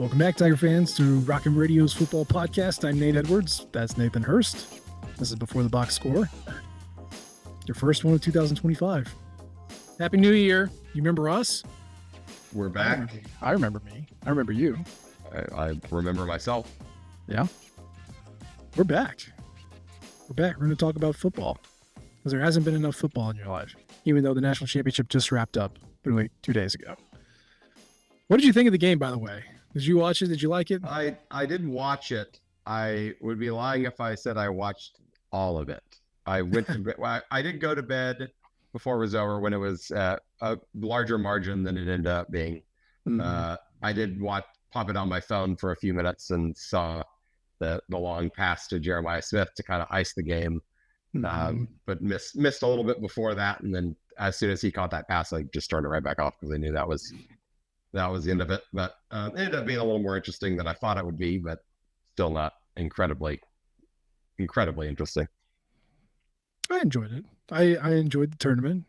Welcome back, Tiger fans, to Rockin' Radio's football podcast. I'm Nate Edwards. That's Nathan Hurst. This is Before the Box Score, your first one of 2025. Happy New Year. You remember us? We're back. I remember me. I remember you. I remember myself. Yeah. We're back. We're going to talk about football because there hasn't been enough football in your life, even though the national championship just wrapped up literally 2 days ago. What did you think of the game, by the way? Did you watch it? Did you like it? I did watch it. I would be lying if I said I watched all of it. I went to bed. Well, I did go to bed before it was over when it was a larger margin than it ended up being. Mm-hmm. I did pop it on my phone for a few minutes and saw the long pass to Jeremiah Smith to kind of ice the game, but missed a little bit before that. And then as soon as he caught that pass, I just turned it right back off because I knew that was the end of it. But it ended up being a little more interesting than I thought it would be, but still not incredibly interesting. I enjoyed it. I enjoyed the tournament.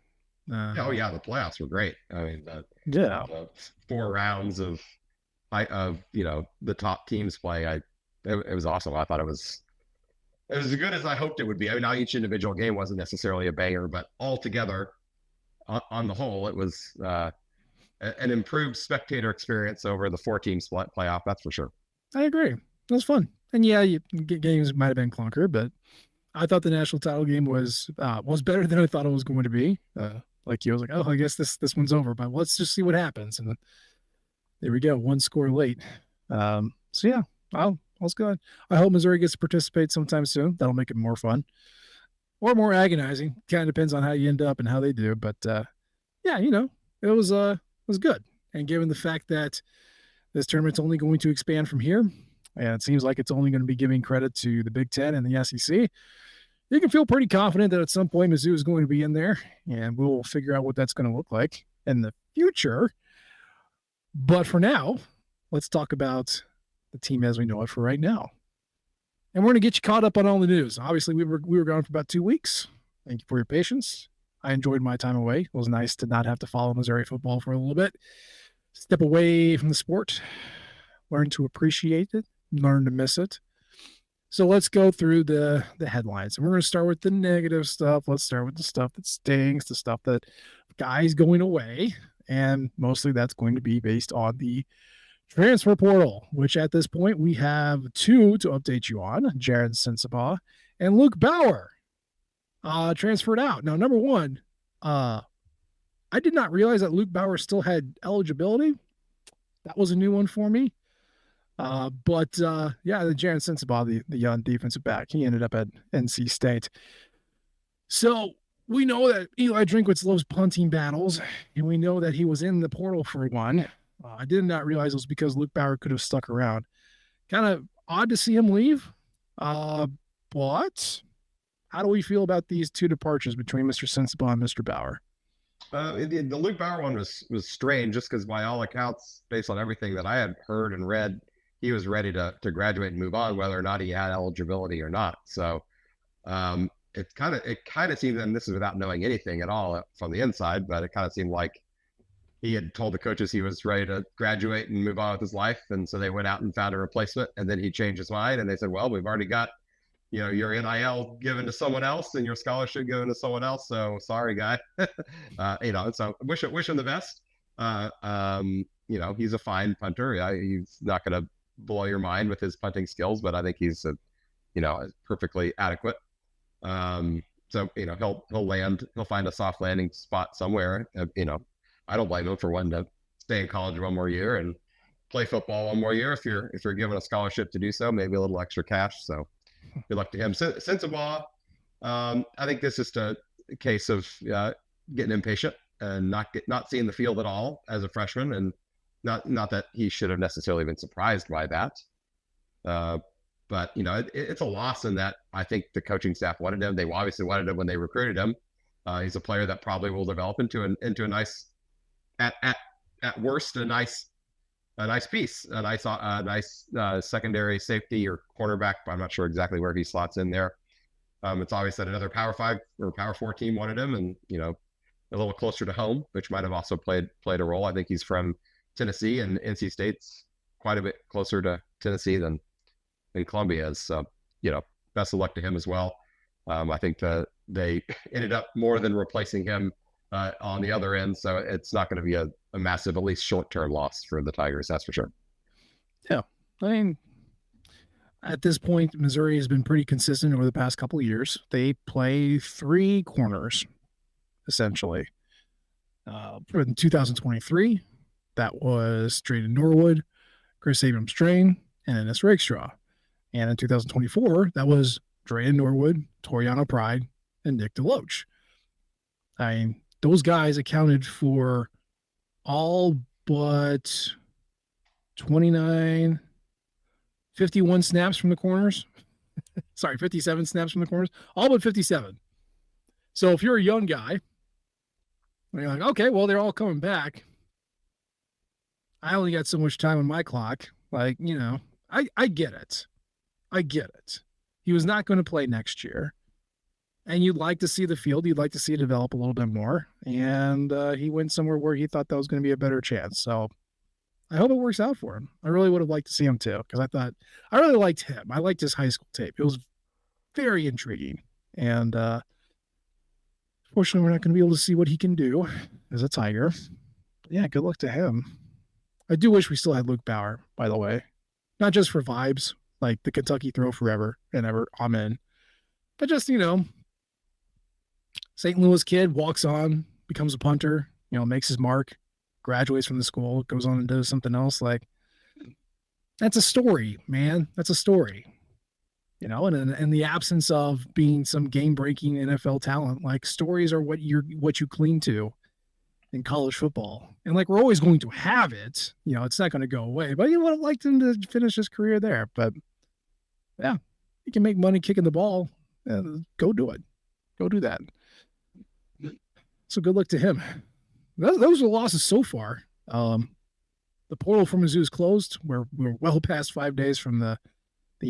The playoffs were great. I mean, the 4 rounds of the top teams play. It was awesome. I thought it was as good as I hoped it would be. I mean, now each individual game wasn't necessarily a banger, but altogether, on the whole, it was an improved spectator experience over the 4-team split playoff. That's for sure. I agree. It was fun. And yeah, games might have been clunker, but I thought the national title game was better than I thought it was going to be. Like you, I was like, oh, I guess this one's over, but let's just see what happens. And there we go, 1 score late. So yeah, all's good. I hope Missouri gets to participate sometime soon. That'll make it more fun or more agonizing. Kind of depends on how you end up and how they do. But it was good. And given the fact that this tournament's only going to expand from here, and it seems like it's only going to be giving credit to the Big Ten and the SEC, you can feel pretty confident that at some point Mizzou is going to be in there, and we'll figure out what that's going to look like in the future. But for now, let's talk about the team as we know it for right now. And we're going to get you caught up on all the news. Obviously, we were gone for about 2 weeks. Thank you for your patience. I enjoyed my time away. It was nice to not have to follow Missouri football for a little bit. Step away from the sport. Learn to appreciate it. Learn to miss it. So let's go through the headlines. And we're going to start with the negative stuff. Let's start with the stuff that stings, the stuff that guys going away. And mostly that's going to be based on the transfer portal, which at this point we have 2 to update you on. Jaron Sensabaugh and Luke Bauer transferred out. Now, number one, I did not realize that Luke Bauer still had eligibility. That was a new one for me. The Jaron Sensabaugh, the young defensive back, he ended up at NC State. So we know that Eli Drinkwitz loves punting battles, and we know that he was in the portal for one. I did not realize it was because Luke Bauer could have stuck around. Kind of odd to see him leave. But how do we feel about these 2 departures between Mr. Sensabaugh and Mr. Bauer? The Luke Bauer one was strange just because by all accounts, based on everything that I had heard and read, he was ready to graduate and move on, whether or not he had eligibility or not. So it kind of seemed, and this is without knowing anything at all from the inside, but it kind of seemed like he had told the coaches he was ready to graduate and move on with his life. And so they went out and found a replacement, and then he changed his mind and they said, well, we've already got, your NIL given to someone else and your scholarship given to someone else. So sorry, guy. So wish him the best. He's a fine punter. He's not going to blow your mind with his punting skills, but I think he's perfectly adequate. He'll find a soft landing spot somewhere. I don't blame him for wanting to stay in college 1 more year and play football 1 more year. If you're given a scholarship to do so, maybe a little extra cash. So good luck to him. Sensabaugh, I think this is just a case of getting impatient and not seeing the field at all as a freshman, and not that he should have necessarily been surprised by that. But it's a loss in that I think the coaching staff wanted him. They obviously wanted him when they recruited him. He's a player that probably will develop into a nice, at worst, a nice piece, a nice secondary safety or cornerback. I'm not sure exactly where he slots in there. It's obvious that another Power 5 or Power 4 team wanted him, and a little closer to home, which might have also played a role. I think he's from Tennessee, and NC State's quite a bit closer to Tennessee than Columbia is. So, best of luck to him as well. I think that they ended up more than replacing him on the other end. So it's not going to be a massive, at least short-term loss for the Tigers. That's for sure. Yeah. I mean, at this point, Missouri has been pretty consistent over the past couple of years. They play 3 corners, essentially. For 2023, that was Drayden Norwood, Chris Abrams-Drain, and Ennis Rakestraw. And in 2024, that was Drayden Norwood, Toriano Pride, and Nick DeLoach. I mean, those guys accounted for all but 29, 51 snaps from the corners. Sorry, 57 snaps from the corners. All but 57. So if you're a young guy, you're like, okay, well, they're all coming back. I only got so much time on my clock. Like, I get it. I get it. He was not going to play next year. And you'd like to see the field. You'd like to see it develop a little bit more. And he went somewhere where he thought that was going to be a better chance. So I hope it works out for him. I really would have liked to see him too, because I really liked him. I liked his high school tape. It was very intriguing. And fortunately, we're not going to be able to see what he can do as a Tiger. But yeah, good luck to him. I do wish we still had Luke Bauer, by the way. Not just for vibes, like the Kentucky throw forever and ever, amen. But just, St. Louis kid walks on, becomes a punter, makes his mark, graduates from the school, goes on and does something else. Like, that's a story, man. That's a story. And in the absence of being some game-breaking NFL talent, like, stories are what you cling to in college football. And like, we're always going to have it. It's not going to go away. But you would have liked him to finish his career there. But yeah, he can make money kicking the ball. Go do it. Go do that. So good luck to him. Those are losses so far. The portal for Mizzou is closed. We're well past 5 days from the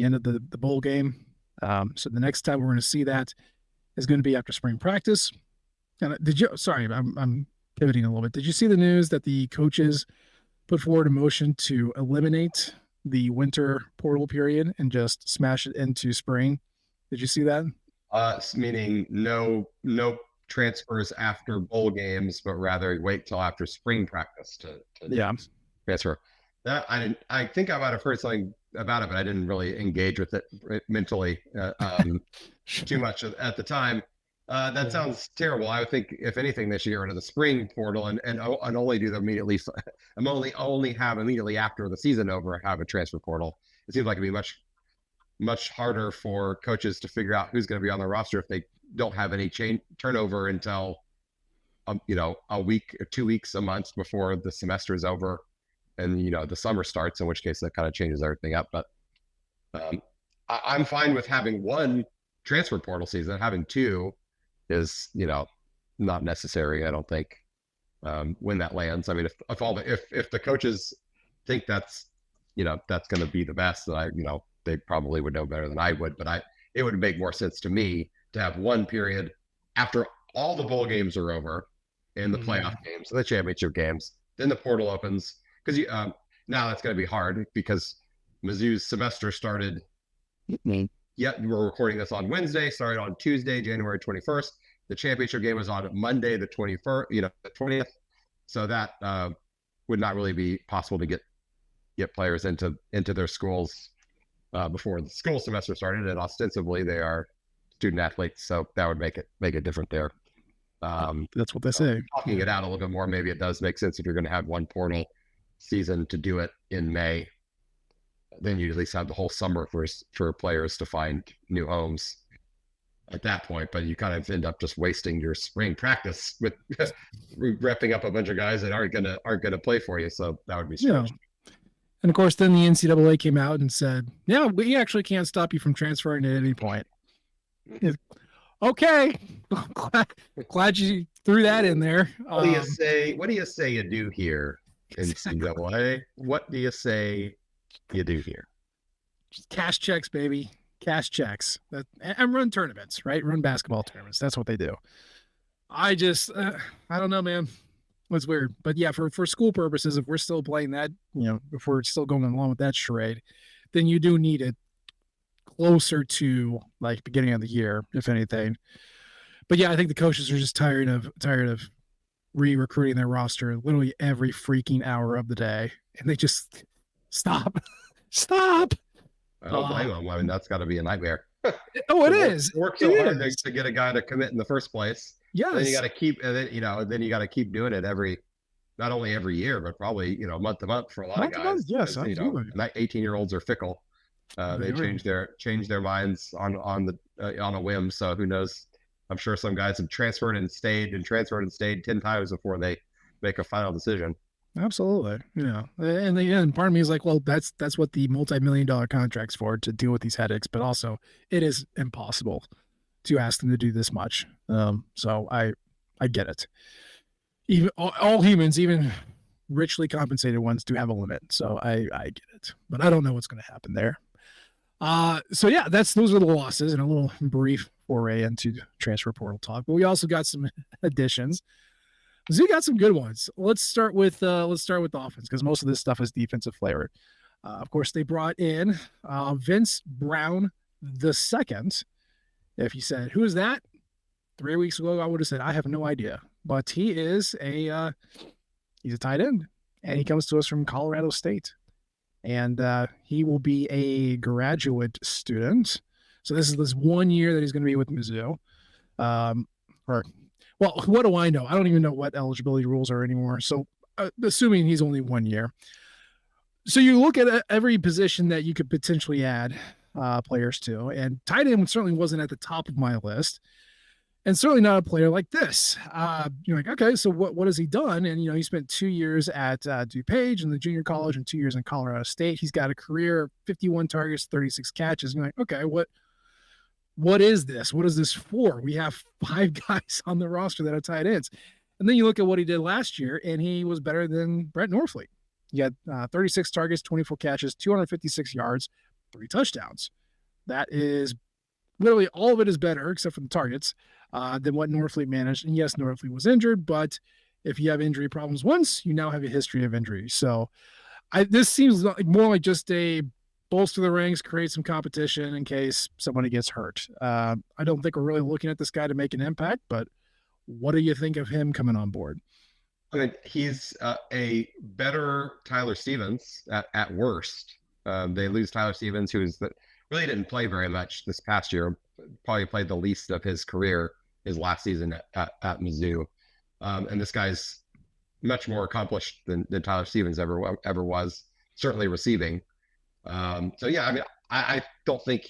end of the bowl game. So the next time we're going to see that is going to be after spring practice. And I'm pivoting a little bit. Did you see the news that the coaches put forward a motion to eliminate the winter portal period and just smash it into spring? Did you see that? Meaning no transfers after bowl games, but rather wait till after spring practice to transfer. That I think I might have heard something about it, but I didn't really engage with it mentally too much at the time. That sounds terrible. I would think, if anything, they should get rid of the spring portal and only do them immediately. I'm only have immediately after the season over have a transfer portal. It seems like it'd be much harder for coaches to figure out who's going to be on the roster if they don't have any turnover until a week or 2 weeks, a month before the semester is over and the summer starts, in which case that kind of changes everything up. But I'm fine with having one transfer portal season. Having two is not necessary, I don't think, when that lands. I mean, if the coaches think that's that's going to be the best, then they probably would know better than I would. But it would make more sense to me to have one period after all the bowl games are over and the playoff games and the championship games. Then the portal opens, because now that's going to be hard because Mizzou's semester started. Yeah, we're recording this on Wednesday. Started on Tuesday, January 21st. The championship game was on Monday, the 21st. The 20th. So that would not really be possible to get players into their schools before the school semester started, and ostensibly they are student athletes, so that would make it different there. That's what they say. Talking it out a little bit more, maybe it does make sense if you're going to have one portal season to do it in May. Then you at least have the whole summer for players to find new homes at that point. But you kind of end up just wasting your spring practice with repping up a bunch of guys that aren't gonna play for you. So that would be strange. And of course, then the NCAA came out and said, "Yeah, we actually can't stop you from transferring at any point." Okay, glad you threw that in there. What do you say? What do you say you do here, NCAA? What do you say you do here? Just cash checks, baby. Cash checks. And run tournaments, right? Run basketball tournaments. That's what they do. I don't know, man. was weird. But yeah, for school purposes, if we're still playing that, if we're still going along with that charade, then you do need it closer to like beginning of the year, if anything. But yeah, I think the coaches are just tired of re-recruiting their roster literally every freaking hour of the day, and they just stop, stop. I don't blame them. I mean, that's got to be a nightmare. Oh, it to work, is. work It so hard is. to get a guy to commit in the first place. And then you Yes. got to keep, and then you got to keep doing it not only every year, but probably month to month for a lot of Month to month. guys. Yes, Because absolutely. 18-year-olds are fickle. They They are. change their minds on a whim. So who knows? I'm sure some guys have transferred and stayed 10 times before they make a final decision. Absolutely. And part of me is like, well, that's what the multi-million-dollar contract's for, to deal with these headaches. But also, it is impossible to ask them to do this much. So I get it. Even all humans, even richly compensated ones, do have a limit. So I get it. But I don't know what's going to happen there. So yeah, those are the losses and a little brief foray into transfer portal talk. But we also got some additions. So we got some good ones. Let's start with the offense, because most of this stuff is defensive flavor. Of course, they brought in Vince Brown the second. If you said, who is that? 3 weeks ago, I would have said, I have no idea. But he is he's a tight end, and he comes to us from Colorado State. And he will be a graduate student. So this is this 1 year that he's going to be with Mizzou. Well, what do I know? I don't even know what eligibility rules are anymore. So assuming he's only 1 year. So you look at every position that you could potentially add players to, and tight end certainly wasn't at the top of my list, and certainly not a player like this. You're like, okay, so what has he done? And he spent 2 years at DuPage in the junior college and 2 years in Colorado State. He's got a career of 51 targets, 36 catches. And you're like, okay, what is this? What is this for? We have 5 guys on the roster that are tight ends. And then you look at what he did last year, and he was better than Brett Norfleet. He had 36 targets, 24 catches, 256 yards, 3 touchdowns. That is literally all of it is better, except for the targets, than what Norfleet managed. And yes, Norfleet was injured, but if you have injury problems once, you now have a history of injury. So this seems more like just a bolster the ranks, create some competition in case somebody gets hurt. I don't think we're really looking at this guy to make an impact, but what do you think of him coming on board? I mean, he's a better Tyler Stevens at worst. They lose Tyler Stevens, really didn't play very much this past year. Probably played the least of his career his last season at Mizzou. And this guy's much more accomplished than Tyler Stevens ever was, certainly receiving. So yeah, I mean, I don't think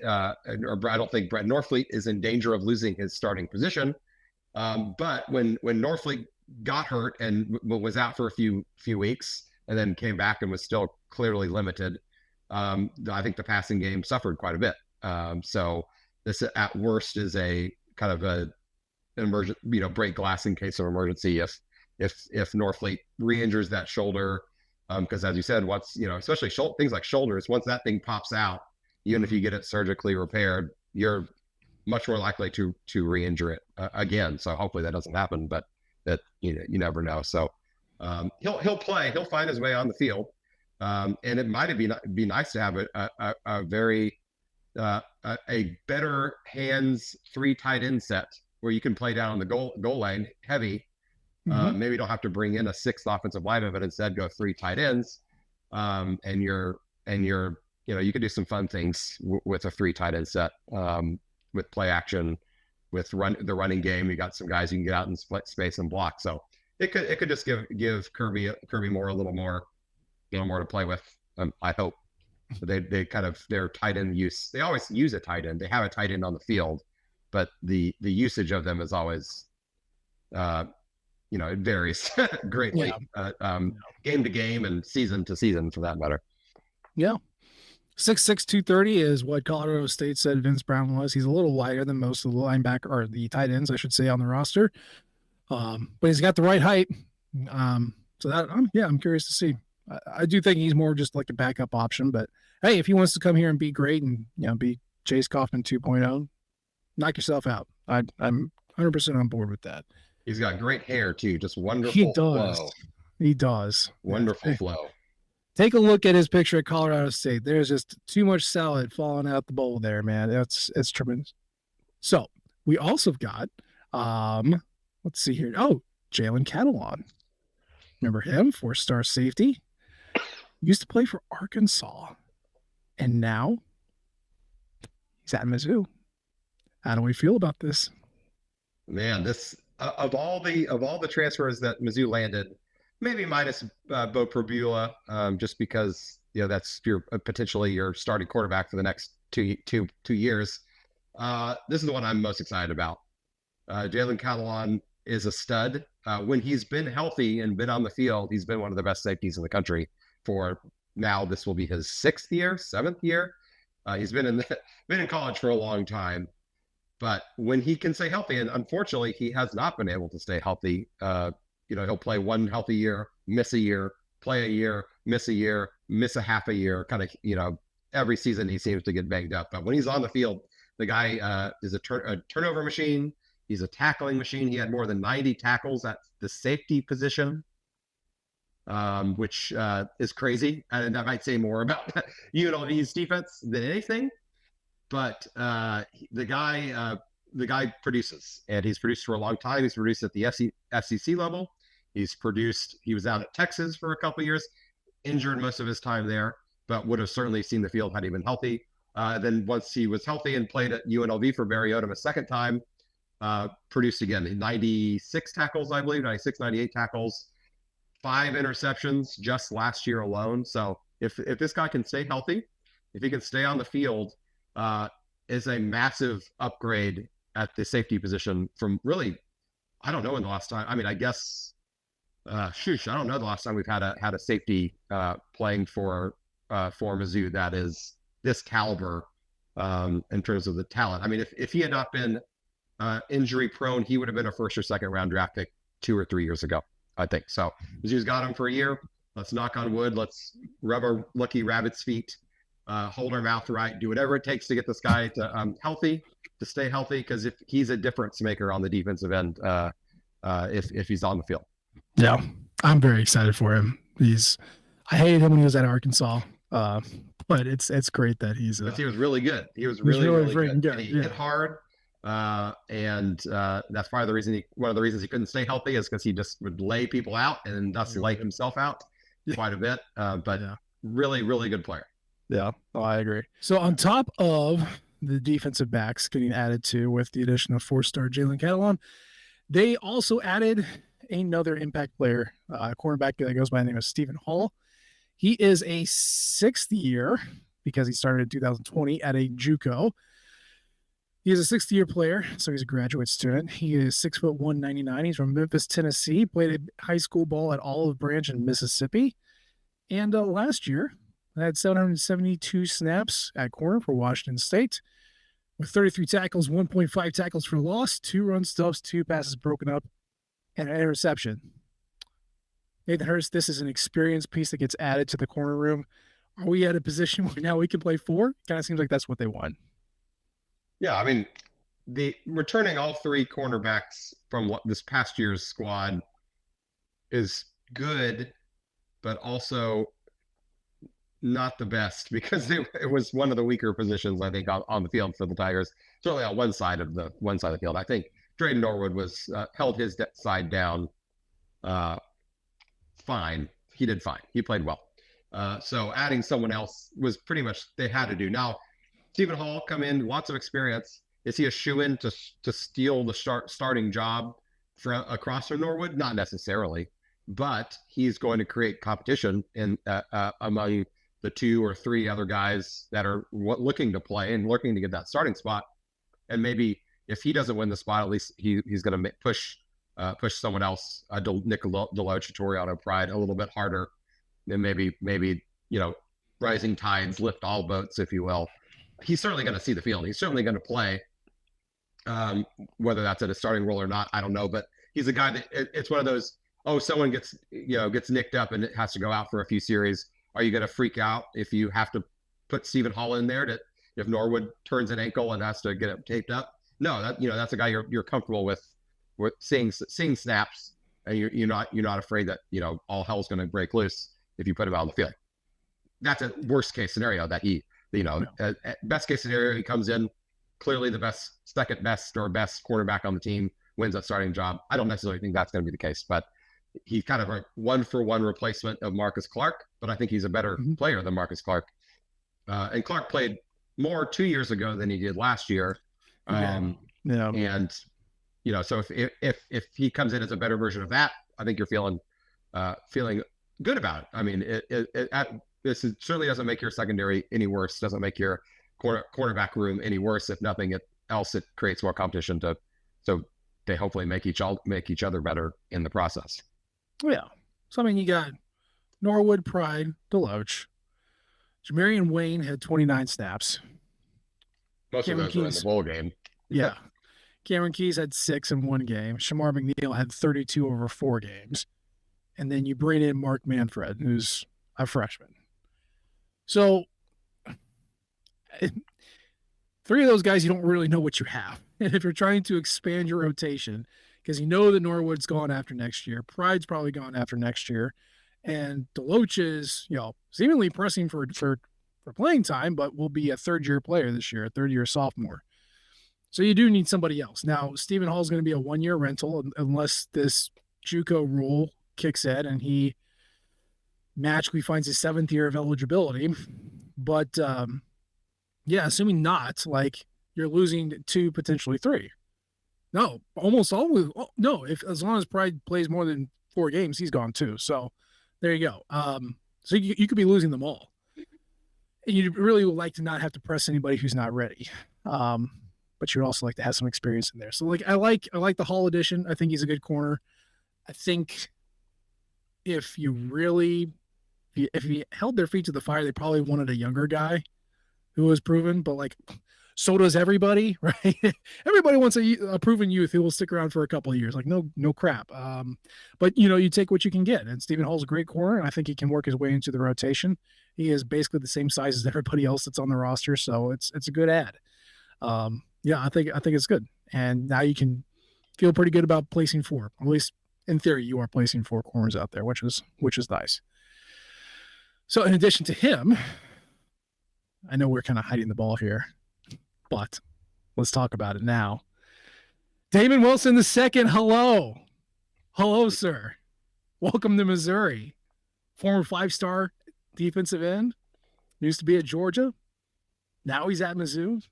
I don't think Brett Norfleet is in danger of losing his starting position. But when Norfleet got hurt and was out for a few weeks and then came back and was still clearly limited, I think the passing game suffered quite a bit. So this at worst is a kind of an emergent, break glass in case of emergency if Norfleet re-injures that shoulder. Because as you said, once especially things like shoulders, once that thing pops out, even if you get it surgically repaired, you're much more likely to re-injure it again. So hopefully that doesn't happen, but that you never know. So he'll play, he'll find his way on the field, and it might be nice to have a very a better hands 3 tight end set where you can play down the goal line heavy. Maybe you don't have to bring in a 6th offensive lineman, but instead go 3 tight ends, and you're you can do some fun things with a 3 tight end set, with play action, with the running game. You got some guys you can get out in space and block. So it could just give Kirby Moore a little more to play with. I hope. So they kind of their tight end use. They always use a tight end. They have a tight end on the field, but the usage of them is always it varies greatly, game to game and season to season for that matter. Yeah. 6'6", 230 is what Colorado State said Vince Brown was. He's a little lighter than most of the linebacker, or the tight ends, I should say, on the roster. But he's got the right height. So that, I'm curious to see. I do think he's more just like a backup option, but hey, if he wants to come here and be great and be Chase Kaufman 2.0, knock yourself out. I'm 100% on board with that. He's got great hair too, just He wonderful does. flow, He does. Yeah. wonderful flow. Take a look at his picture at Colorado State. There's just too much salad falling out the bowl there, man. It's tremendous. So we also got let's see here. Oh, Jalen Catalon. Remember him? 4-star safety. Used to play for Arkansas. And now he's at Mizzou. How do we feel about this? Man, this of all the transfers that Mizzou landed, maybe minus Bo Perbula, just because that's your potentially your starting quarterback for the next two years. This is the one I'm most excited about. Jalen Catalon is a stud. When he's been healthy and been on the field, he's been one of the best safeties in the country for now. This will be his 7th year. He's been in college for a long time. But when he can stay healthy, and unfortunately he has not been able to stay healthy, he'll play one healthy year, miss a year, play a year, miss a year, miss a half a year, kind of, every season he seems to get banged up. But when he's on the field, the guy is a turnover machine. He's a tackling machine. He had more than 90 tackles at the safety position, which is crazy. And that might say more about UNLV's defense than anything. But the guy produces, and he's produced for a long time. He's produced at the FCC level. He was out at Texas for a couple of years, injured most of his time there, but would have certainly seen the field had he been healthy. Then once he was healthy and played at UNLV for Barry Odom a second time, produced again. 96 tackles, I believe, 96, 98 tackles, 5 interceptions just last year alone. So if this guy can stay healthy, if he can stay on the field, is a massive upgrade at the safety position from really, I don't know when the last time, I guess, I don't know the last time we've had a safety playing for Mizzou that is this caliber in terms of the talent. If he had not been injury prone, he would have been a 1st or 2nd round draft pick 2 or 3 years ago, I think. So Mizzou's got him for a year. Let's knock on wood. Let's rub our lucky rabbit's feet. Hold our mouth right, do whatever it takes to get this guy to stay healthy, because if he's a difference maker on the defensive end, if he's on the field. Yeah, I'm very excited for him. I hated him when he was at Arkansas, but it's great that he was really good. He was really good. And he hit hard, and that's probably one of the reasons he couldn't stay healthy is because he just would lay people out and thus lay himself out quite a bit. But really, really good player. Yeah, I agree. So on top of the defensive backs getting added to with the addition of 4-star Jalen Catalon, they also added another impact player, a cornerback that goes by the name of Stephen Hall. He is a 6th year because he started in 2020 at a JUCO. He is a 6th year player, so he's a graduate student. He is 6'1", 199. He's from Memphis, Tennessee. Played high school ball at Olive Branch in Mississippi. And last year, I had 772 snaps at corner for Washington State with 33 tackles, 1.5 tackles for loss, 2 run stuffs, 2 passes broken up, and an interception. Nathan Hurst, this is an experience piece that gets added to the corner room. Are we at a position where now we can play 4? Kind of seems like that's what they want. Yeah, the returning all 3 cornerbacks from this past year's squad is good, but also not the best, because it was one of the weaker positions, I think, on the field for the Tigers. Certainly on one side of the field. I think Drayden Norwood was held his side down fine. He did fine. He played well. So adding someone else was pretty much they had to do. Now, Stephen Hall come in, lots of experience. Is he a shoo-in to steal the starting job across from Norwood? Not necessarily, but he's going to create competition among the 2 or 3 other guys that are looking to play and looking to get that starting spot. And maybe if he doesn't win the spot, at least he's going to push someone else, Nick Deloach, Toriano Pride, a little bit harder. And maybe rising tides lift all boats, if you will. He's certainly going to see the field. He's certainly going to play. Whether that's at a starting role or not, I don't know. But he's a guy that it's one of those. Oh, someone gets nicked up and it has to go out for a few series. Are you going to freak out if you have to put Stephen Hall in there if Norwood turns an ankle and has to get it taped up? No, that's a guy you're comfortable with seeing snaps, and you're not afraid that all hell's going to break loose if you put him out on the field. That's a worst case scenario that he, best case scenario, he comes in clearly the second best or best quarterback on the team, wins that starting job. I don't necessarily think that's going to be the case, but he's kind of a 1-for-1 replacement of Marcus Clark, but I think he's a better player than Marcus Clark. And Clark played more 2 years ago than he did last year. And so if he comes in as a better version of that, I think you're feeling good about it. I mean, this certainly doesn't make your secondary any worse. Doesn't make your cornerback room any worse. If nothing else, it creates more competition so they hopefully make each other better in the process. Yeah. So I mean, you got Norwood, Pride, Deloach. Jamarian Wayne had 29 snaps. Most of those were in the bowl game. Yeah. Cameron Keys had 6 in one game. Shamar McNeil had 32 over 4 games. And then you bring in Mark Manfred, who's a freshman. So 3 of those guys, you don't really know what you have. And if you're trying to expand your rotation, because you know that Norwood's gone after next year, Pride's probably gone after next year, and Deloach is, seemingly pressing for playing time, but will be a third-year player this year, a third-year sophomore. So you do need somebody else. Now, Stephen Hall is going to be a 1-year rental unless this JUCO rule kicks in and he magically finds his 7th year of eligibility. But assuming not, you're losing 2, potentially 3. No, almost always. No, as long as Pride plays more than 4 games, he's gone too. So there you go. So you could be losing them all. And you'd really like to not have to press anybody who's not ready. But you'd also like to have some experience in there. So I like the Hall edition. I think he's a good corner. I think if you held their feet to the fire, they probably wanted a younger guy who was proven, but so does everybody, right? Everybody wants a proven youth who will stick around for a couple of years. No crap. But you take what you can get. And Stephen Hall's a great corner, and I think he can work his way into the rotation. He is basically the same size as everybody else that's on the roster, so it's a good ad. I think it's good. And now you can feel pretty good about placing 4. At least in theory, you are placing 4 corners out there, which is nice. So in addition to him, I know we're kind of hiding the ball here, but let's talk about it now. Damon Wilson II, hello. Hello, sir. Welcome to Missouri. Former 5-star defensive end. Used to be at Georgia. Now he's at Mizzou.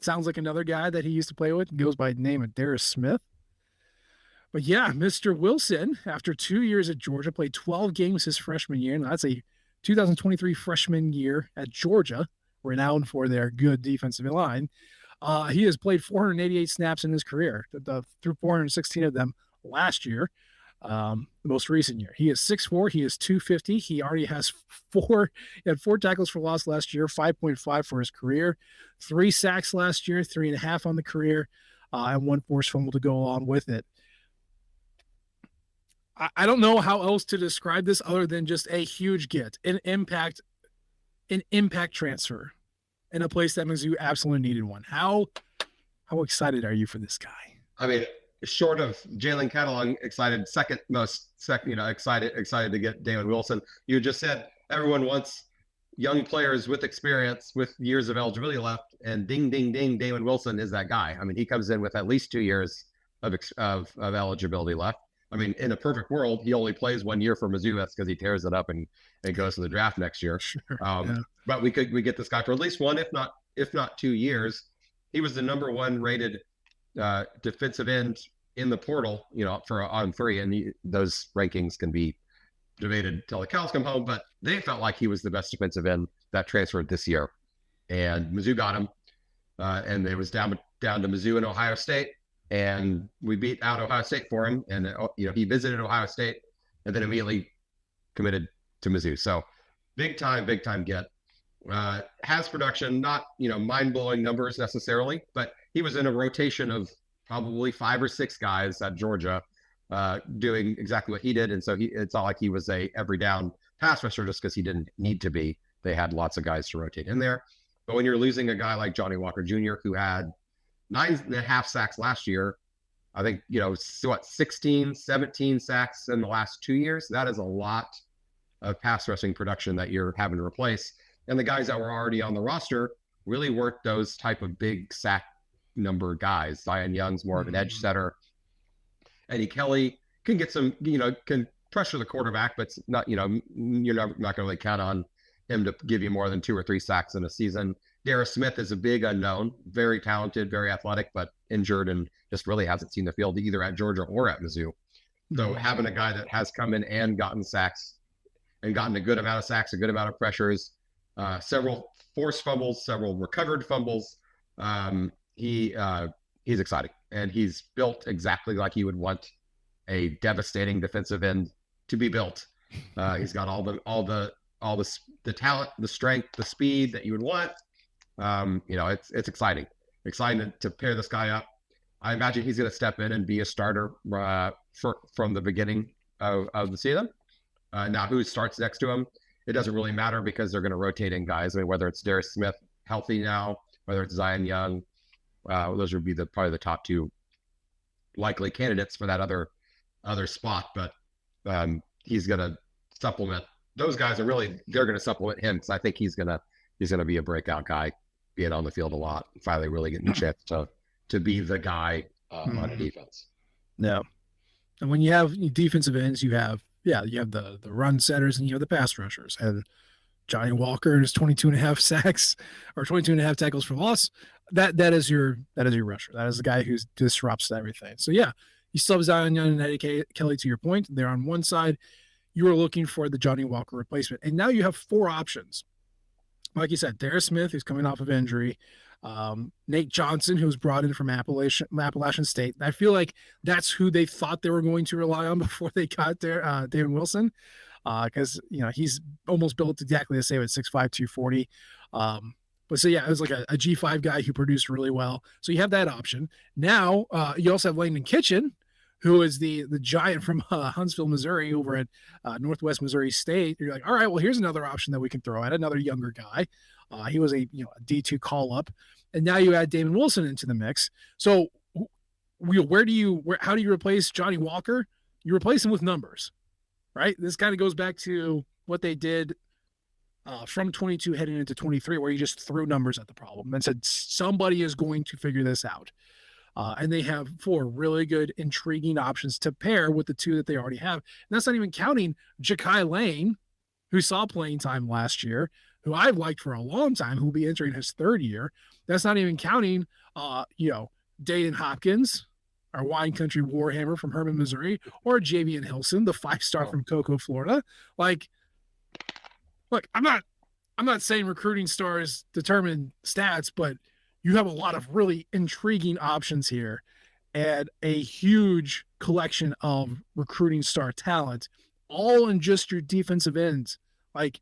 Sounds like another guy that he used to play with. He goes by the name of Darius Smith. But yeah, Mr. Wilson, after 2 years at Georgia, played 12 games his freshman year. And that's a 2023 freshman year at Georgia, renowned for their good defensive line. He has played 488 snaps in his career, through 416 of them last year, the most recent year. He is 6'4", he is 250. He already has 4 tackles for loss last year, 5.5 for his career, 3 sacks last year, 3.5 on the career, and 1 forced fumble to go along with it. I don't know how else to describe this other than just a huge get, an impact transfer in a place that Mizzou absolutely needed one. How excited are you for this guy? I mean, short of Jalen Catalong, excited to get Damon Wilson. You just said everyone wants young players with experience, with years of eligibility left, and ding, ding, ding, Damon Wilson is that guy. I mean, he comes in with at least 2 years of eligibility left. I mean, in a perfect world, he only plays 1 year for Mizzou. That's because he tears it up and goes to the draft next year. Sure, But we get this guy for at least 1, if not 2 years. He was the number 1 rated defensive end in the portal, for on 3, and those rankings can be debated till the cows come home. But they felt like he was the best defensive end that transferred this year, and Mizzou got him, and it was down to Mizzou and Ohio State. And we beat out Ohio State for him. And, he visited Ohio State and then immediately committed to Mizzou. So big time get. Has production, not, mind-blowing numbers necessarily, but he was in a rotation of probably 5 or 6 guys at Georgia doing exactly what he did. And so it's not like he was a every down pass rusher just because he didn't need to be. They had lots of guys to rotate in there. But when you're losing a guy like Johnny Walker Jr., who had 9.5 sacks last year, I think, 16, 17 sacks in the last 2 years. That is a lot of pass rushing production that you're having to replace. And the guys that were already on the roster really weren't those type of big sack number guys. Zion Young's more of an edge setter. Eddie Kelly can get some, can pressure the quarterback, but it's not, you're not going to really count on him to give you more than 2 or 3 sacks in a season. Darius Smith is a big unknown, very talented, very athletic, but injured and just really hasn't seen the field either at Georgia or at Mizzou. So having a guy that has come in and gotten sacks and gotten a good amount of sacks, a good amount of pressures, several forced fumbles, several recovered fumbles, he's exciting. And he's built exactly like you would want a devastating defensive end to be built. He's got all the talent, the strength, the speed that you would want. It's exciting to pair this guy up. I imagine he's going to step in and be a starter from the beginning of the season. Now, who starts next to him, it doesn't really matter because they're going to rotate in guys. I mean, whether it's Darius Smith healthy now, whether it's Zion Young, those would be probably the top 2 likely candidates for that other spot. But he's going to supplement those guys. They're going to supplement him because I think he's going to be a breakout guy, being on the field a lot, finally really getting a chance to be the guy on a defense. Yeah. And when you have defensive ends, you have the run setters and you have the pass rushers. And Johnny Walker and his 22 and a half sacks or 22 and a half tackles for loss, that is your rusher. That is the guy who disrupts everything. So yeah, you still have Zion Young and Eddie Kelly, to your point. They're on one side. You are looking for the Johnny Walker replacement. And now you have 4 options. Like you said, Darius Smith, who's coming off of injury, Nate Johnson, who was brought in from Appalachian State. I feel like that's who they thought they were going to rely on before they got there, David Wilson, because he's almost built exactly the same at 6'5", 240. But so yeah, it was like a G5 guy who produced really well. So you have that option. Now you also have Landon Kitchen, who is the giant from Huntsville, Missouri, over at Northwest Missouri State. You're like, all right, well, here's another option that we can throw at, another younger guy. He was a D2 call up, and now you add Damon Wilson into the mix. So how do you replace Johnny Walker? You replace him with numbers, right? This kind of goes back to what they did from 22 heading into 23, where you just threw numbers at the problem and said somebody is going to figure this out. And they have 4 really good, intriguing options to pair with the 2 that they already have. And that's not even counting Ja'Kai Lane, who saw playing time last year, who I've liked for a long time, who will be entering his 3rd year. That's not even counting, Dayton Hopkins, our wine country warhammer from Herman, Missouri, or Javian Hilson, the 5-star from Cocoa, Florida. Like, look, I'm not saying recruiting stars determine stats, but you have a lot of really intriguing options here and a huge collection of recruiting star talent, all in just your defensive ends. Like,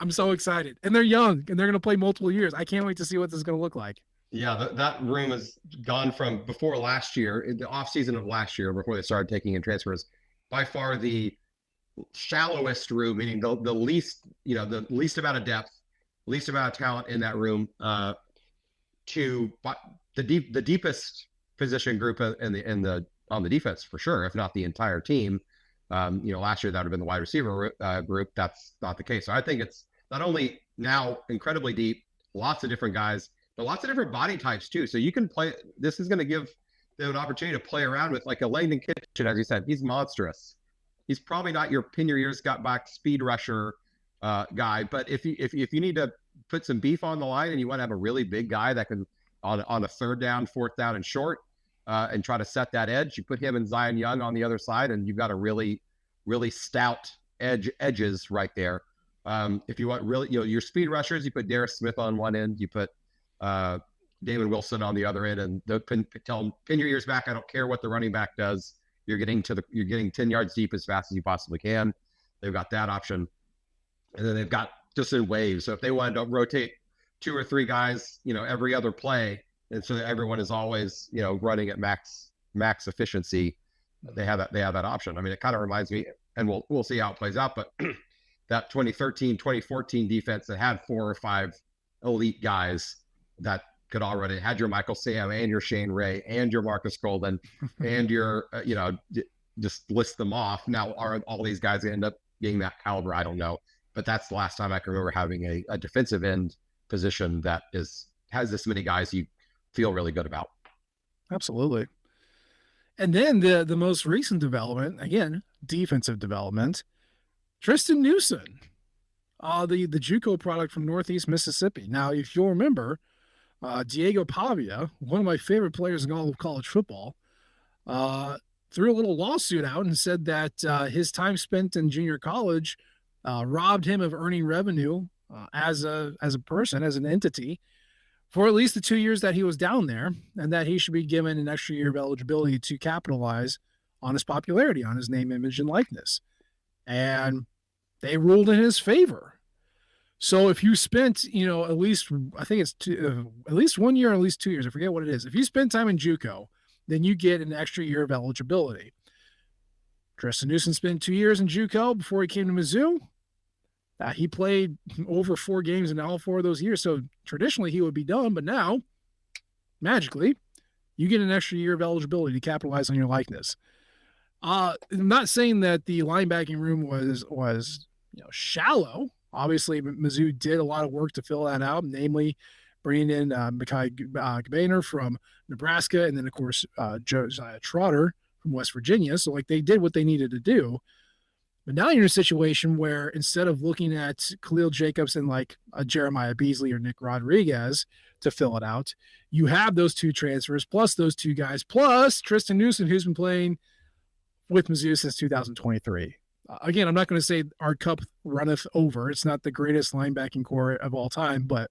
I'm so excited. And they're young, and they're going to play multiple years. I can't wait to see what this is going to look like. Yeah, that room has gone from before last year, the offseason of last year, before they started taking in transfers, by far the shallowest room, meaning the least, the least amount of depth, least amount of talent in that room, to the deepest position group on the defense for sure, if not the entire team. Last year that would have been the wide receiver group. That's not the case. So I think it's not only now incredibly deep, lots of different guys, but lots of different body types too. So you can play. This is going to give them an opportunity to play around with, like a Langdon Kitchen, as you said. He's monstrous. He's probably not your pin your ears, got back speed rusher guy, but if you need to put some beef on the line and you want to have a really big guy that can on a 3rd down, 4th down, and short, and try to set that edge, you put him and Zion Young on the other side, and you've got a really, really stout edges right there. If you want really, your speed rushers, you put Darius Smith on one end, you put Damon Wilson on the other end, and tell them, pin your ears back. I don't care what the running back does. You're getting 10 yards deep as fast as you possibly can. They've got that option, and then they've got just in waves. So if they wanted to rotate 2 or 3 guys, every other play, and so that everyone is always, running at max efficiency, they have that option. I mean, it kind of reminds me, and we'll see how it plays out, but that 2013, 2014 defense that had 4 or 5 elite guys, that could already had your Michael Sam and your Shane Ray and your Marcus Golden and your, just list them off. Now, are all these guys going to end up being that caliber? I don't know. But that's the last time I can remember having a defensive end position that has this many guys you feel really good about. Absolutely. And then the most recent development, again, defensive development, Tristan Newson, the JUCO product from Northeast Mississippi. Now, if you'll remember, Diego Pavia, one of my favorite players in all of college football, threw a little lawsuit out and said that his time spent in junior college robbed him of earning revenue as a person, as an entity, for at least the 2 years that he was down there, and that he should be given an extra year of eligibility to capitalize on his popularity, on his name, image, and likeness. And they ruled in his favor. So if you spent, at least, I think it's at least 1 year, or at least 2 years, I forget what it is. If you spend time in JUCO, then you get an extra year of eligibility. Tristan Newson spent 2 years in JUCO before he came to Mizzou. He played over 4 games in all 4 of those years. So traditionally he would be done, but now, magically, you get an extra year of eligibility to capitalize on your likeness. I'm not saying that the linebacking room was shallow. Obviously, Mizzou did a lot of work to fill that out, namely bringing in Mekhi Gbainer from Nebraska, and then, of course, Josiah Trotter from West Virginia. So, they did what they needed to do. But now you're in a situation where instead of looking at Khalil Jacobs and a Jeremiah Beasley or Nick Rodriguez to fill it out, you have those 2 transfers, plus those 2 guys, plus Tristan Newson, who's been playing with Mizzou since 2023. Again, I'm not going to say our cup runneth over. It's not the greatest linebacking core of all time, but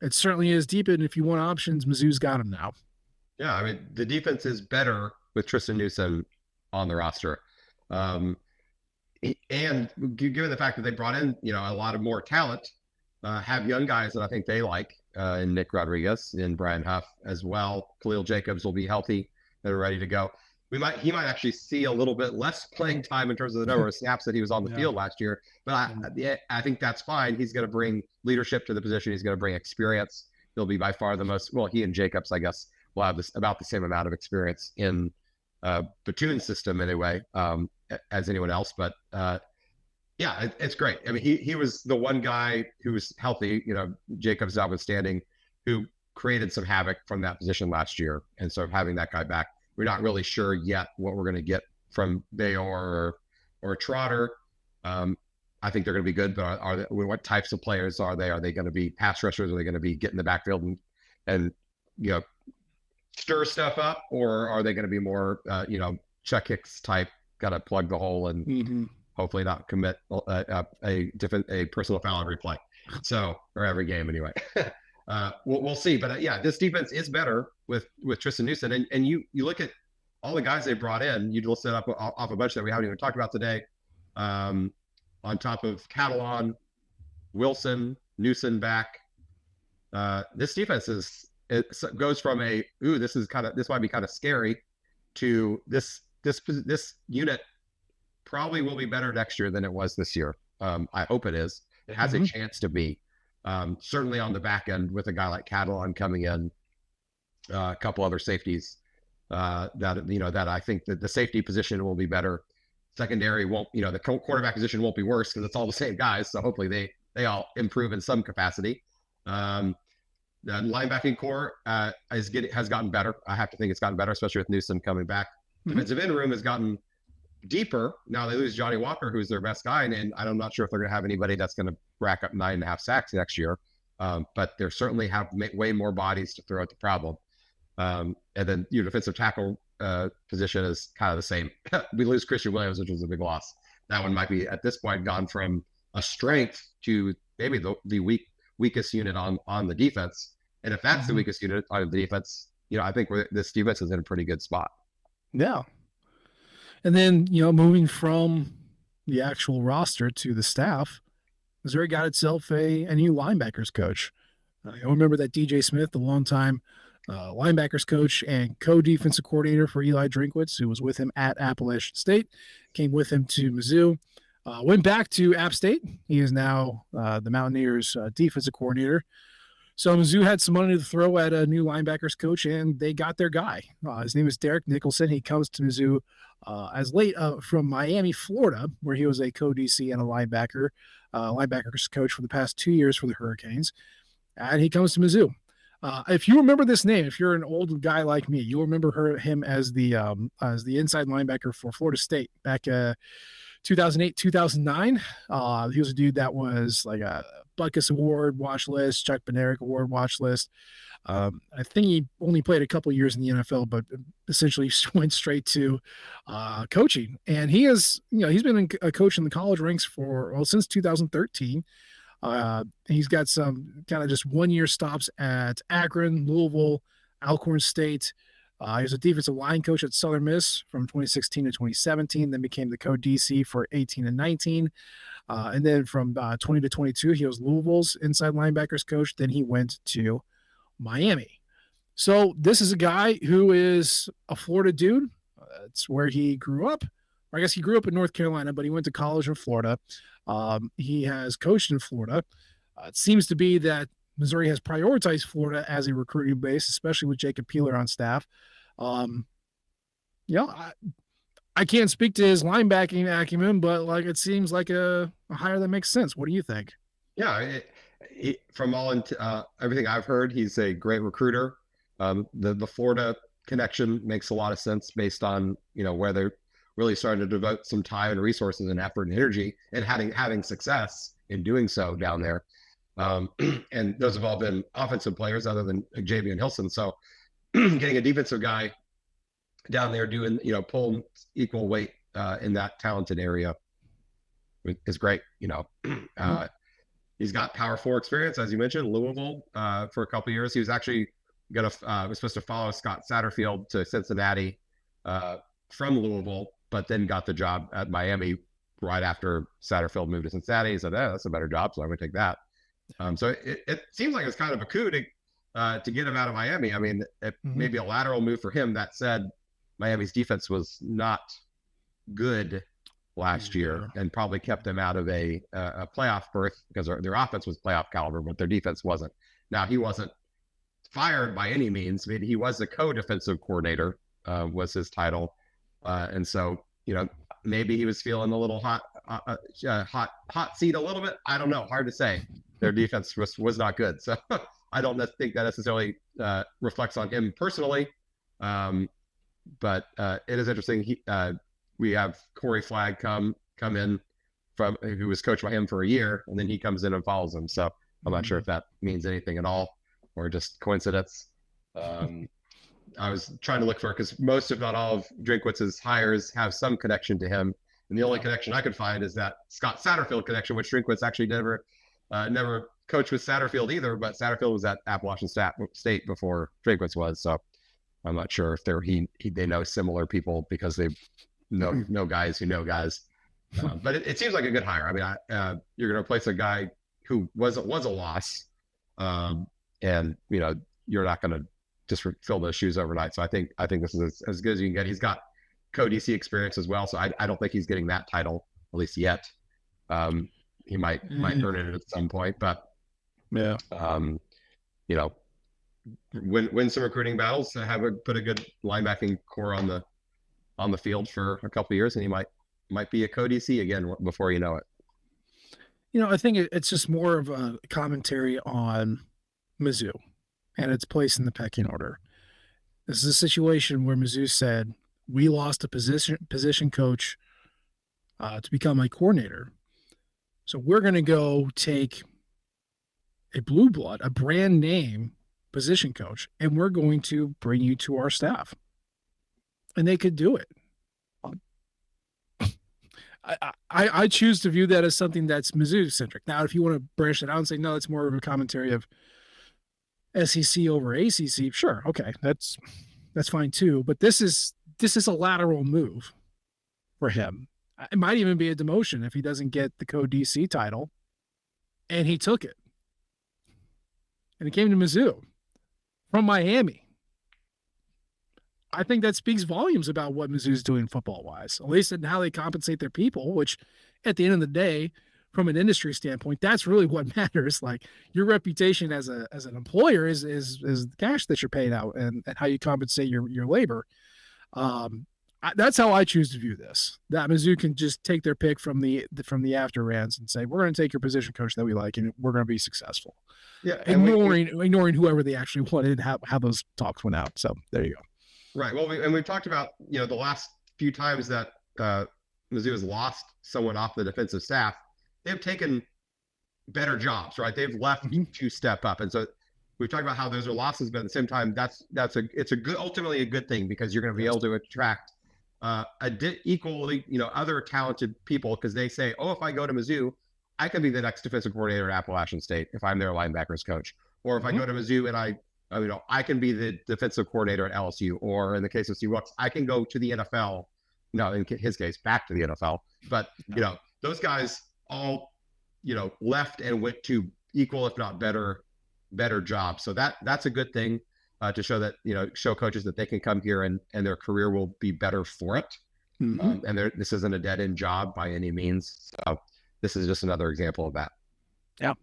it certainly is deep. And if you want options, Mizzou's got them now. Yeah, I mean, the defense is better with Tristan Newson on the roster. And given the fact that they brought in, a lot of more talent, have young guys that I think they like, in Nick Rodriguez, in Brian Huff as well. Khalil Jacobs will be healthy. They're ready to go. He might actually see a little bit less playing time in terms of the number of snaps that he was on the field last year. But I think that's fine. He's going to bring leadership to the position. He's going to bring experience. He'll be by far the most, he and Jacobs, I guess, will have about the same amount of experience in Batoon's system anyway, as anyone else. But it's great. I mean, he was the one guy who was healthy, Jacobs notwithstanding, who created some havoc from that position last year. And so having that guy back, we're not really sure yet what we're going to get from Bayor or Trotter. I think they're going to be good, but what types of players are they? Are they going to be pass rushers? Are they going to be getting the backfield and stir stuff up, or are they going to be more Chuck Hicks type, got to plug the hole and hopefully not commit a personal foul every play, or every game anyway. We'll see, but this defense is better with Tristan Newson, and you look at all the guys they brought in. You listed up off a bunch that we haven't even talked about today. On top of Catalan, Wilson, Newson back. This defense goes from this might be kind of scary to this unit probably will be better next year than it was this year. I hope it is. It has a chance to be. Certainly on the back end with a guy like Catalan coming in, a couple other safeties that I think that the safety position will be better. Secondary won't, the quarterback position won't be worse because it's all the same guys. So hopefully they all improve in some capacity. The linebacking core has gotten better. I have to think it's gotten better, especially with Newsom coming back. Defensive end room has gotten deeper. Now they lose Johnny Walker, who's their best guy, and I'm not sure if they're going to have anybody that's going to rack up 9.5 sacks next year. But they certainly have way more bodies to throw at the problem. And then your defensive tackle position is kind of the same. We lose Christian Williams, which was a big loss. That one might be at this point gone from a strength to maybe the weakest unit on the defense. And if that's the weakest unit on the defense, I think this defense is in a pretty good spot. Yeah. And then, moving from the actual roster to the staff, Missouri got itself a new linebackers coach. I remember that DJ Smith, the longtime linebackers coach and co-defensive coordinator for Eli Drinkwitz, who was with him at Appalachian State, came with him to Mizzou, went back to App State. He is now the Mountaineers defensive coordinator. So Mizzou had some money to throw at a new linebackers coach, and they got their guy. His name is Derek Nicholson. He comes to Mizzou as late from Miami, Florida, where he was a co-DC and a linebackers coach for the past 2 years for the Hurricanes. And he comes to Mizzou. If you remember this name, if you're an old guy like me, you'll remember him as the inside linebacker for Florida State back 2008, 2009. He was a dude that was like a Butkus Award watch list, Chuck Bednarik Award watch list. I think he only played a couple years in the NFL, but essentially went straight to coaching. And he is, he's been a coach in the college ranks since 2013. He's got some kind of just 1 year stops at Akron, Louisville, Alcorn State. He was a defensive line coach at Southern Miss from 2016 to 2017, then became the co-DC for 18 and 19. And then from 20 to 22, he was Louisville's inside linebackers coach. Then he went to Miami. So this is a guy who is a Florida dude. It's where he grew up. Or I guess he grew up in North Carolina, but he went to college in Florida. He has coached in Florida. It seems to be that Missouri has prioritized Florida as a recruiting base, especially with Jacob Peeler on staff. I can't speak to his linebacking acumen, but like it seems like a hire that makes sense. What do you think? Yeah, from everything I've heard, he's a great recruiter. The Florida connection makes a lot of sense based on where they're really starting to devote some time and resources and effort and energy and having success in doing so down there. And those have all been offensive players other than Javian Hilson. So getting a defensive guy down there doing, pulling equal weight in that talented area is great. He's got Power 4 experience, as you mentioned, Louisville for a couple of years. He was actually was supposed to follow Scott Satterfield to Cincinnati from Louisville, but then got the job at Miami right after Satterfield moved to Cincinnati. He said, that's a better job, so I'm going to take that. So it seems like it's kind of a coup to get him out of Miami. I mean, it may be a lateral move for him. That said, Miami's defense was not good last year and probably kept them out of a playoff berth because their offense was playoff caliber, but their defense wasn't. Now, he wasn't fired by any means. I mean, he was the co-defensive coordinator, was his title. And so, maybe he was feeling a little hot seat a little bit. I don't know. Hard to say. Their defense was not good. So I don't think that necessarily reflects on him personally. But it is interesting. We have Corey Flagg come in who was coached by him for a year, and then he comes in and follows him. So I'm not sure if that means anything at all or just coincidence. I was trying to look for, because most, if not all, of Drinkwitz's hires have some connection to him. And the only connection I could find is that Scott Satterfield connection, which Drinkwitz actually never coached with Satterfield either, but Satterfield was at Appalachian State before Drinkwitz was. So I'm not sure if they know similar people because they know guys who know guys. But it seems like a good hire. I mean, you're going to replace a guy who was a loss, and you're not going to just fill those shoes overnight. So I think this is as good as you can get. He's got co-DC experience as well, so I don't think he's getting that title, at least yet. He might earn it at some point, but yeah, win some recruiting battles, put a good linebacking core on the field for a couple of years, and he might be a co-DC again before you know it. I think it's just more of a commentary on Mizzou and its place in the pecking order. This is a situation where Mizzou said, we lost a position coach to become a coordinator. So we're going to go take a blue blood, a brand name position coach, and we're going to bring you to our staff. And they could do it. I choose to view that as something that's Mizzou-centric. Now, if you want to branch it out and say, no, it's more of a commentary of SEC over ACC, sure, okay, that's fine too. But this is a lateral move for him. It might even be a demotion if he doesn't get the co-DC title, and he took it. And he came to Mizzou from Miami. I think that speaks volumes about what Mizzou's doing football-wise, at least in how they compensate their people, which at the end of the day, from an industry standpoint, that's really what matters. Like your reputation as an employer is the cash that you're paying out and how you compensate your labor. That's how I choose to view this. That Mizzou can just take their pick from the after rants and say, we're going to take your position coach that we like, and we're going to be successful. Yeah, ignoring whoever they actually wanted, how those talks went out. So there you go. Right. Well, we've talked about, the last few times that Mizzou has lost someone off the defensive staff, they've taken better jobs, right? They've left to step up, and so we've talked about how those are losses, but at the same time, ultimately a good thing, because you're going to be able to attract equally, other talented people, because they say, oh, if I go to Mizzou, I can be the next defensive coordinator at Appalachian State if I'm their linebackers coach, or if I go to Mizzou and I can be the defensive coordinator at LSU, or in the case of Steve Wilkes, I can go to the NFL. No, in his case, back to the NFL. But those guys all left and went to equal, if not better jobs. So that's a good thing. To show that, show coaches that they can come here and their career will be better for it. And this isn't a dead end job by any means. So this is just another example of that. Yeah.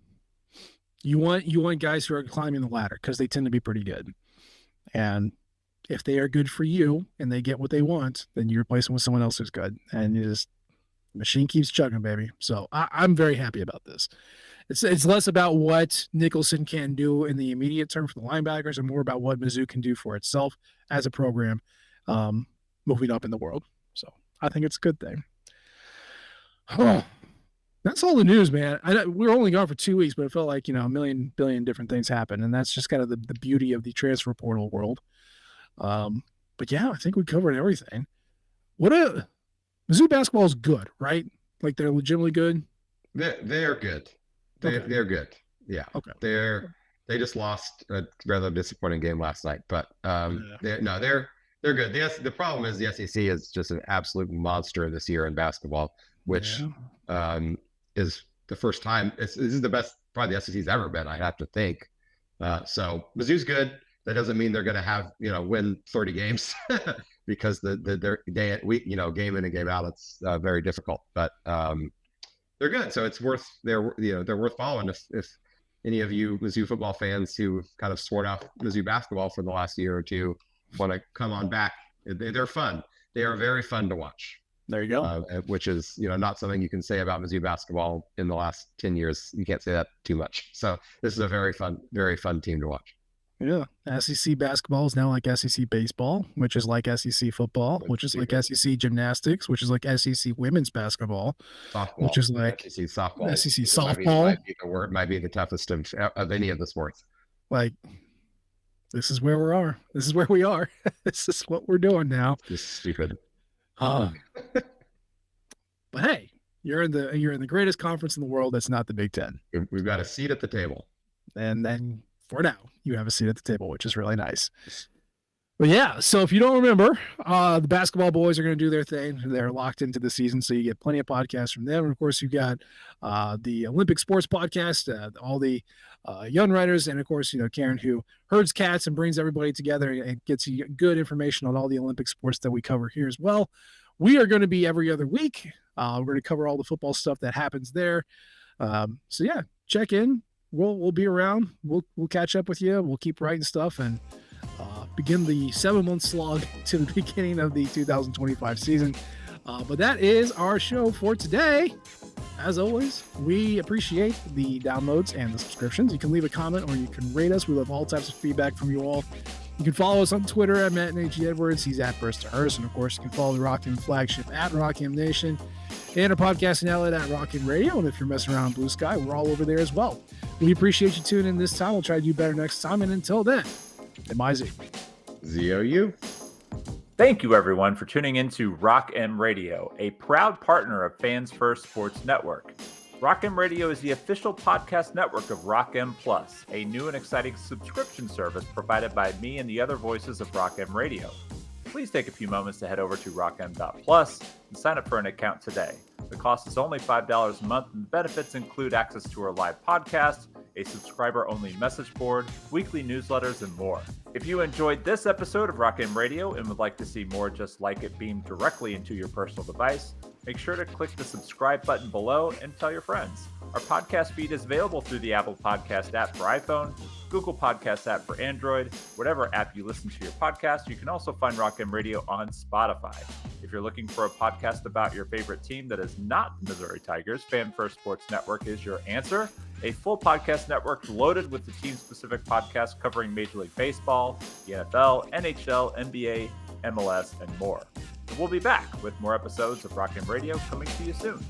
You want guys who are climbing the ladder, because they tend to be pretty good. And if they are good for you and they get what they want, then you replace them with someone else who's good. And machine keeps chugging, baby. So I'm very happy about this. It's less about what Nicholson can do in the immediate term for the linebackers and more about what Mizzou can do for itself as a program moving up in the world. So I think it's a good thing. Oh, that's all the news, man. We were only gone for 2 weeks, but it felt like, a billion different things happened. And that's just kind of the beauty of the transfer portal world. But yeah, I think we covered everything. Mizzou basketball is good, right? Like they're legitimately good. They're good. They're good. Yeah. Okay. They just lost a rather disappointing game last night, but they're good. The problem is the SEC is just an absolute monster this year in basketball, which is the first time. This is the best probably the SEC's ever been, I have to think. So Mizzou's good. That doesn't mean they're going to have win 30 games because their game in and game out, it's very difficult. But they're good, so it's worth they're worth following. If any of you Mizzou football fans who kind of sworn off Mizzou basketball for the last year or two want to come on back, they're fun. They are very fun to watch. There you go. Which is not something you can say about Mizzou basketball in the last 10 years. You can't say that too much. So this is a very fun team to watch. Yeah, SEC basketball is now like SEC baseball, which is like SEC football, which is like SEC gymnastics, which is like SEC women's basketball, softball, which is like SEC softball. SEC softball might be the toughest of any of the sports. Like, this is where we are. This is where we are. This is what we're doing now. Just stupid. But hey, you're in the greatest conference in the world. That's not the Big Ten. We've got a seat at the table, and then. For now, you have a seat at the table, which is really nice. But yeah, so if you don't remember, the basketball boys are going to do their thing. They're locked into the season, so you get plenty of podcasts from them. And of course, you've got the Olympic Sports Podcast, all the young writers, and of course, Karen, who herds cats and brings everybody together and gets you good information on all the Olympic sports that we cover here as well. We are going to be every other week. We're going to cover all the football stuff that happens there. So yeah, check in. We'll be around. We'll catch up with you. We'll keep writing stuff and begin the 7-month slog to the beginning of the 2025 season. But that is our show for today. As always, we appreciate the downloads and the subscriptions. You can leave a comment or you can rate us. We love all types of feedback from you all. You can follow us on Twitter at Matt and A.G. Edwards. He's at Burst to Hers. And of course, you can follow the Rockham flagship at Rockham Nation and a podcasting outlet at Rockham Radio. And if you're messing around Blue Sky, we're all over there as well. We appreciate you tuning in this time. We'll try to do better next time. And until then, MIZ. ZOU. Thank you, everyone, for tuning in to Rock M Radio, a proud partner of Fans First Sports Network. Rock M Radio is the official podcast network of Rock M Plus, a new and exciting subscription service provided by me and the other voices of Rock M Radio. Please take a few moments to head over to rockm.plus and sign up for an account today. The cost is only $5 a month, and the benefits include access to our live podcast, a subscriber-only message board, weekly newsletters, and more. If you enjoyed this episode of Rock M Radio and would like to see more just like it beamed directly into your personal device, Make sure to click the subscribe button below and tell your friends. Our podcast feed is available through the Apple Podcast app for iPhone, Google Podcast app for Android, whatever app you listen to your podcast. You can also find Rock M Radio on Spotify. If you're looking for a podcast about your favorite team that is not the Missouri Tigers, Fan First Sports Network is your answer. A full podcast network loaded with the team-specific podcasts covering Major League Baseball, the NFL, NHL, NBA, MLS, and more. We'll be back with more episodes of Rock M Radio coming to you soon.